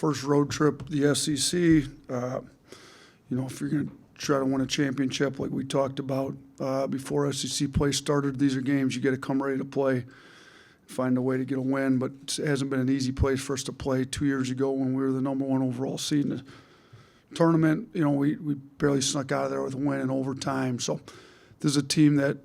first road trip, the SEC. If you're going to try to win a championship like we talked about before SEC play started, these are games you got to come ready to play, find a way to get a win. But it hasn't been an easy place for us to play. 2 years ago when we were the number one overall seed in the tournament, we barely snuck out of there with a win in overtime. So this is a team that,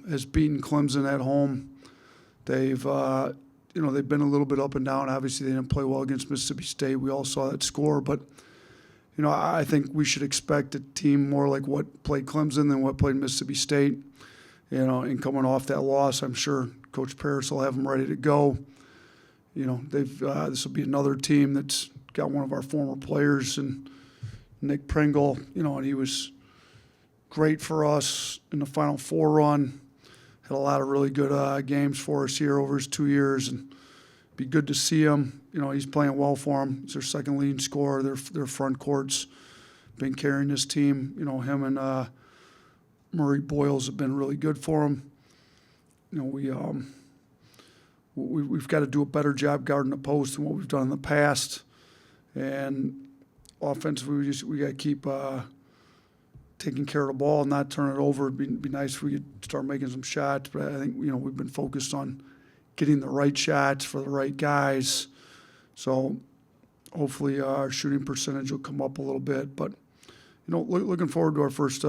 has beaten Clemson at home. They've been a little bit up and down. Obviously, they didn't play well against Mississippi State. We all saw that score. But, I think we should expect a team more like what played Clemson than what played Mississippi State. And coming off that loss, I'm sure Coach Paris will have them ready to go. This will be another team that's got one of our former players, and Nick Pringle, and he was great for us in the Final Four run. Had a lot of really good games for us here over his 2 years, and be good to see him. He's playing well for him. He's their second leading scorer. Their front court's been carrying this team. Him and Murray Boyles have been really good for him. We've got to do a better job guarding the post than what we've done in the past. And offensively, we got to keep taking care of the ball and not turn it over. It'd be nice if we could start making some shots, but I think we've been focused on getting the right shots for the right guys. So hopefully our shooting percentage will come up a little bit. But looking forward to our first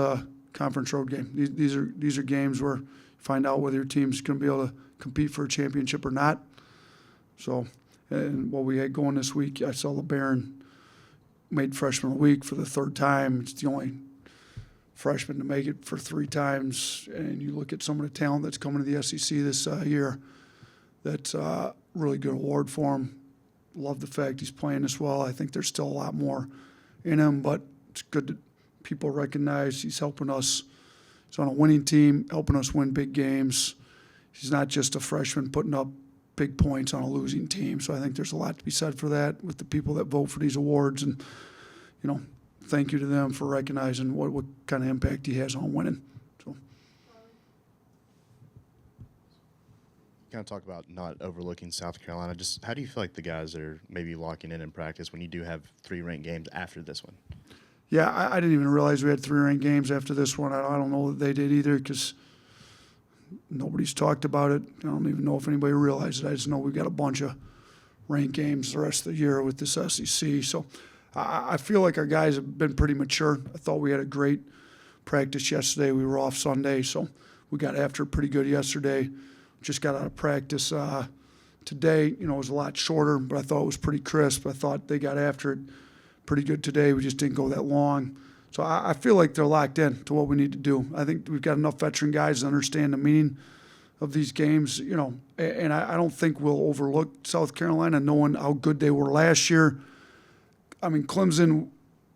conference road game. These are games where you find out whether your team's going to be able to compete for a championship or not. So, and what we had going this week, I saw LeBaron made freshman of the week for the third time. It's the only freshman to make it for 3 times. And you look at some of the talent that's coming to the SEC this year, that's a really good award for him. Love the fact he's playing this well. I think there's still a lot more in him, but it's good that people recognize he's helping us. He's on a winning team, helping us win big games. He's not just a freshman putting up big points on a losing team. So I think there's a lot to be said for that with the people that vote for these awards. And, thank you to them for recognizing what kind of impact he has on winning. So. Kind of talk about not overlooking South Carolina. Just how do you feel like the guys are maybe locking in practice when you do have 3 ranked games after this one? Yeah, I didn't even realize we had 3 ranked games after this one. I don't know that they did either because nobody's talked about it. I don't even know if anybody realized it. I just know we've got a bunch of ranked games the rest of the year with this SEC. So I feel like our guys have been pretty mature. I thought we had a great practice yesterday. We were off Sunday, so we got after it pretty good yesterday. Just got out of practice today. It was a lot shorter, but I thought it was pretty crisp. I thought they got after it pretty good today. We just didn't go that long. So I feel like they're locked in to what we need to do. I think we've got enough veteran guys to understand the meaning of these games, and I don't think we'll overlook South Carolina knowing how good they were last year. I mean, Clemson,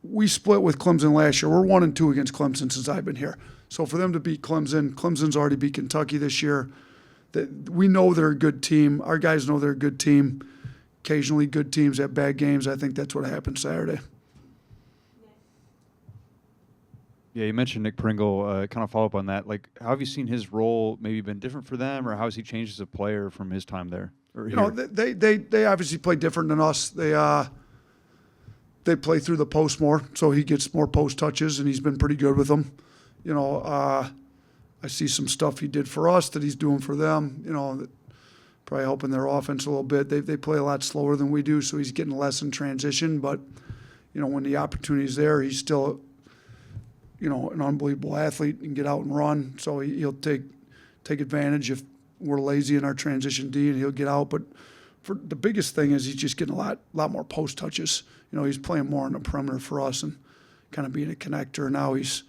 we split with Clemson last year. We're 1-2 against Clemson since I've been here. So for them to beat Clemson's already beat Kentucky this year. We know they're a good team. Our guys know they're a good team. Occasionally good teams have bad games. I think that's what happened Saturday. Yeah, you mentioned Nick Pringle. Kind of follow up on that. How have you seen his role maybe been different for them, or how has he changed as a player from his time there? They obviously play different than us. They play through the post more, so he gets more post touches, and he's been pretty good with them. I see some stuff he did for us that he's doing for them. That probably helping their offense a little bit. They play a lot slower than we do, so he's getting less in transition. But when the opportunity's there, he's still an unbelievable athlete and get out and run. So he'll take advantage if we're lazy in our transition D, and he'll get out. But for the biggest thing is he's just getting a lot more post touches. He's playing more on the perimeter for us and kind of being a connector. Now he's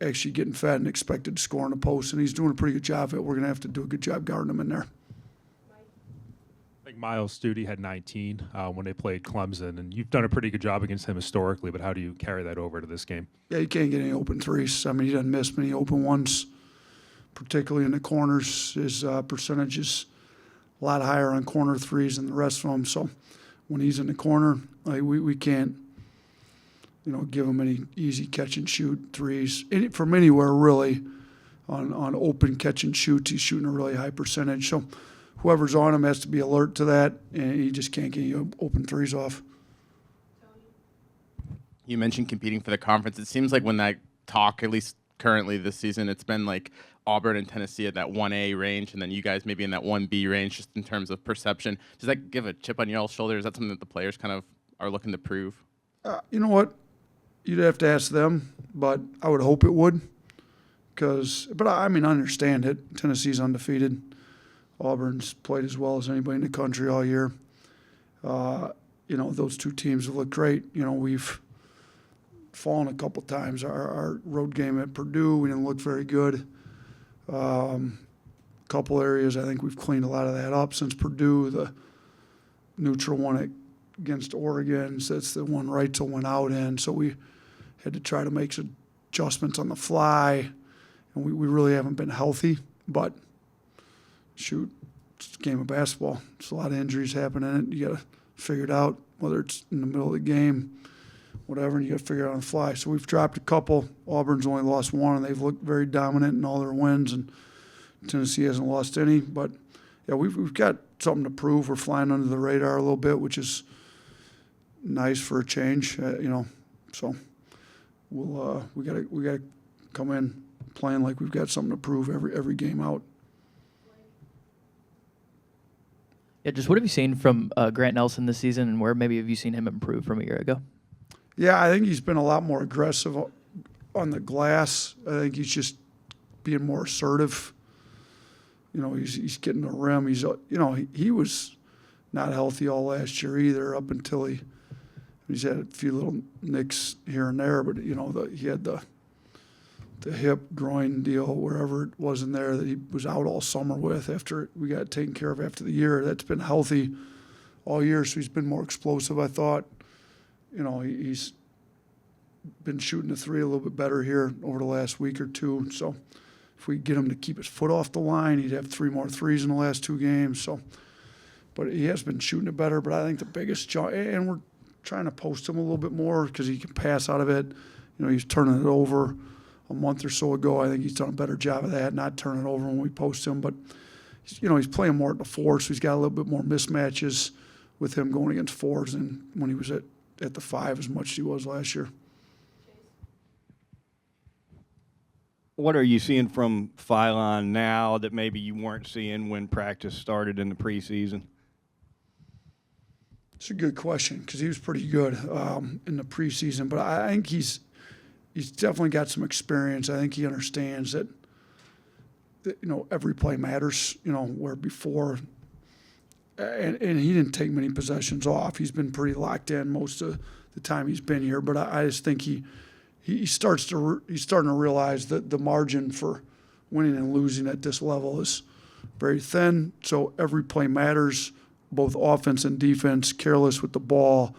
actually getting fed and expected to score on the post, and he's doing a pretty good job of it. We're going to have to do a good job guarding him in there. I think Miles Studi had 19 when they played Clemson, and you've done a pretty good job against him historically, but how do you carry that over to this game? Yeah, you can't get any open threes. I mean, he doesn't miss many open ones, particularly in the corners. His percentage is a lot higher on corner threes than the rest of them. So when he's in the corner, we can't, give him any easy catch and shoot threes from anywhere really. On open catch and shoots, he's shooting a really high percentage. So whoever's on him has to be alert to that, and he just can't get any open threes off. You mentioned competing for the conference. It seems like when that talk, at least currently this season, it's been like Auburn and Tennessee at that 1A range, and then you guys maybe in that 1B range, just in terms of perception. Does that give a chip on your shoulder? Is that something that the players kind of are looking to prove? You know what? You'd have to ask them, but I would hope it would. But I mean, I understand it. Tennessee's undefeated. Auburn's played as well as anybody in the country all year. Those two teams have looked great. We've fallen a couple times. Our road game at Purdue, we didn't look very good. Couple areas, I think we've cleaned a lot of that up since Purdue. The neutral one against Oregon, so that's the one Reitzel went out in. So we had to try to make some adjustments on the fly, and we really haven't been healthy. But shoot, it's a game of basketball. There's a lot of injuries happening in it. You got to figure it out, whether it's in the middle of the game, whatever, and you got to figure it out on the fly. So we've dropped a couple. Auburn's only lost one, and they've looked very dominant in all their wins, and Tennessee hasn't lost any. But, yeah, we've got something to prove. We're flying under the radar a little bit, which is nice for a change, So we gotta come in playing like we've got something to prove every game out. Yeah, just what have you seen from Grant Nelson this season, and where maybe have you seen him improve from a year ago? Yeah, I think he's been a lot more aggressive on the glass. I think he's just being more assertive. He's getting the rim. He was not healthy all last year either, up until he's had a few little nicks here and there. But he had the hip groin deal, wherever it was in there, that he was out all summer with after we got taken care of after the year. That's been healthy all year, so he's been more explosive, I thought. He's been shooting the three a little bit better here over the last week or two. So if we get him to keep his foot off the line, he'd have 3 more threes in the last 2 games. So, but he has been shooting it better. But I think the biggest and we're trying to post him a little bit more because he can pass out of it. He's turning it over a month or so ago. I think he's done a better job of that, not turning it over when we post him. But he's playing more at the 4, so he's got a little bit more mismatches with him going against 4s than when he was at the 5 as much as he was last year. What are you seeing from Phylon now that maybe you weren't seeing when practice started in the preseason? It's a good question because he was pretty good in the preseason, but I think he's definitely got some experience. I think he understands that every play matters. Where before, and he didn't take many possessions off. He's been pretty locked in most of the time he's been here. But I just think he's starting to realize that the margin for winning and losing at this level is very thin. So every play matters, both offense and defense. Careless with the ball,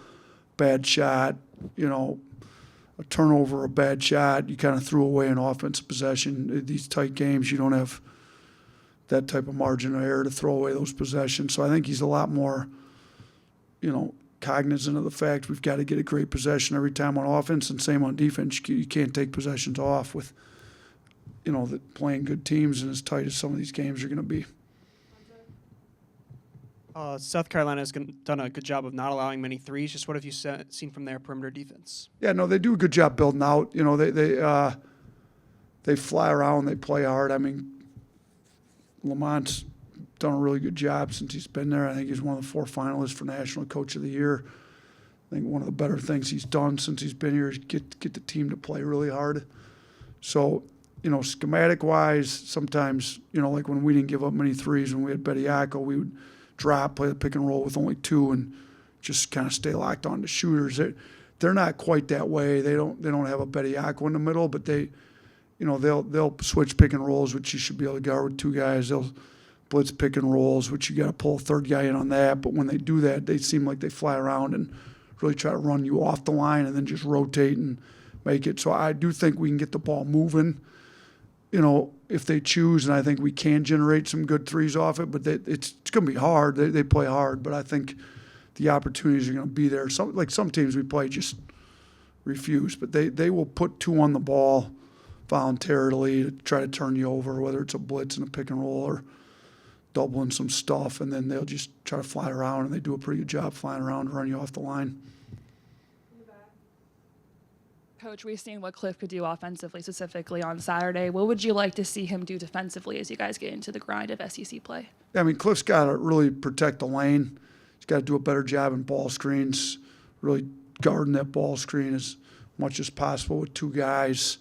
bad shot, a turnover, a bad shot, you kind of threw away an offensive possession. These tight games, you don't have that type of margin of error to throw away those possessions. So I think he's a lot more, cognizant of the fact we've got to get a great possession every time on offense, and same on defense. You can't take possessions off with, playing good teams and as tight as some of these games are going to be. South Carolina has done a good job of not allowing many threes. Just what have you seen from their perimeter defense? Yeah, no, they do a good job building out. They fly around, they play hard. I mean, Lamont's done a really good job since he's been there. I think he's one of the 4 finalists for National Coach of the Year. I think one of the better things he's done since he's been here is get the team to play really hard. So, schematic-wise, sometimes, like when we didn't give up many threes when we had Bediako, we would drop, play the pick and roll with only 2, and just kind of stay locked on to shooters. They're not quite that way. They don't have a Bediako in the middle, but they'll switch pick and rolls, which you should be able to guard with 2 guys. They'll blitz pick and rolls, which you got to pull a 3rd guy in on that. But when they do that, they seem like they fly around and really try to run you off the line and then just rotate and make it. So I do think we can get the ball moving, if they choose, and I think we can generate some good threes off it. But it's going to be hard. They play hard, but I think the opportunities are going to be there. Some teams we play just refuse, but they will put 2 on the ball voluntarily to try to turn you over, whether it's a blitz and a pick and roll or doubling some stuff, and then they'll just try to fly around, and they do a pretty good job flying around to run you off the line. Coach, we've seen what Cliff could do offensively, specifically on Saturday. What would you like to see him do defensively as you guys get into the grind of SEC play? I mean, Cliff's got to really protect the lane. He's got to do a better job in ball screens, really guarding that ball screen as much as possible with two guys,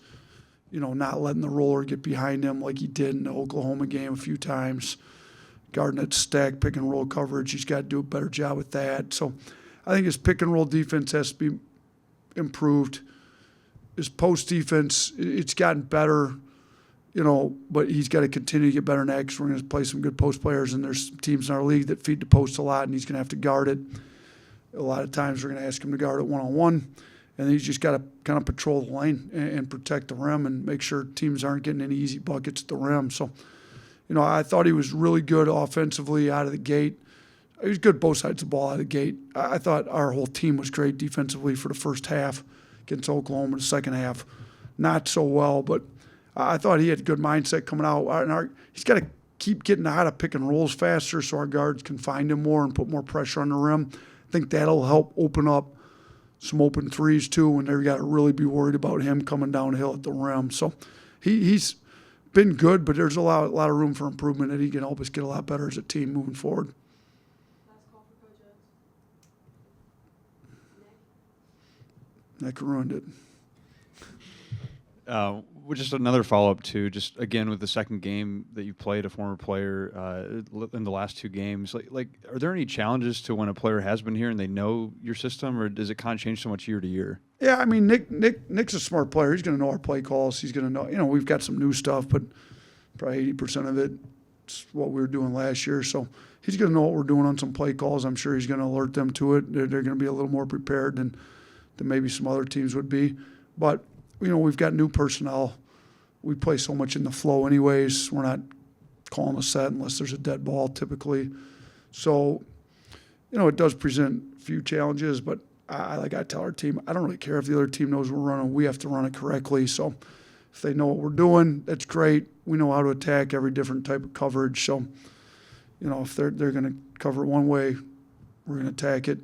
you know, not letting the roller get behind him like he did in the Oklahoma game a few times. Guarding that stack, pick and roll coverage, he's got to do a better job with that. So I think his pick and roll defense has to be improved. His post defense, it's gotten better, you know, but he's got to continue to get better next. We're going to play some good post players, and there's teams in our league that feed the post a lot, and he's going to have to guard it. A lot of times we're going to ask him to guard it one-on-one, and he's just got to kind of patrol the lane and protect the rim and make sure teams aren't getting any easy buckets at the rim. So, you know, I thought he was really good offensively out of the gate. He was good both sides of the ball out of the gate. I thought our whole team was great defensively for the first half against Oklahoma. The second half, not so well, but I thought he had a good mindset coming out. And he's got to keep getting out of pick and rolls faster so our guards can find him more and put more pressure on the rim. I think that'll help open up some open threes too, and they've got to really be worried about him coming downhill at the rim. So he's been good, but there's a lot of room for improvement, and he can help us get a lot better as a team moving forward. Nick ruined it. Just another follow-up to just again with the second game that you played a former player in the last two games. Like, are there any challenges to when a player has been here and they know your system, or does it kind of change so much year to year? Yeah, I mean Nick's a smart player. He's going to know our play calls. He's going to know. You know, we've got some new stuff, but probably 80% of it's what we were doing last year. So he's going to know what we're doing on some play calls. I'm sure he's going to alert them to it. They're going to be a little more prepared than maybe some other teams would be, but. You know, we've got new personnel. We play so much in the flow anyways. We're not calling a set unless there's a dead ball typically. So, you know, it does present a few challenges, but I tell our team, I don't really care if the other team knows we're running. We have to run it correctly. So if they know what we're doing, that's great. We know how to attack every different type of coverage. So, you know, if they're going to cover it one way, we're going to attack it,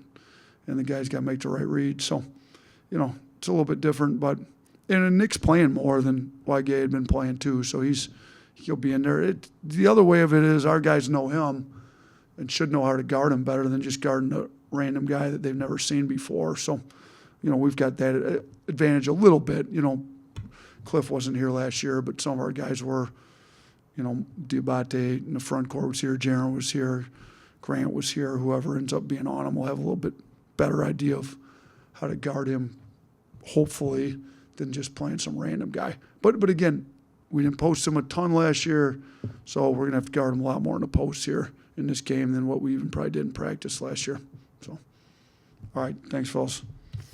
and the guys got to make the right read. So, you know, it's a little bit different, but and Nick's playing more than Wygay had been playing too, so he'll be in there. The other way of it is our guys know him and should know how to guard him better than just guarding a random guy that they've never seen before. So, you know, we've got that advantage a little bit. You know, Cliff wasn't here last year, but some of our guys were. You know, Diabate in the front court was here, Jaron was here, Grant was here. Whoever ends up being on him will have a little bit better idea of how to guard him, hopefully, than just playing some random guy. But again, we didn't post him a ton last year, so we're going to have to guard him a lot more in the post here in this game than what we even probably did in practice last year. So, all right, thanks, fellas.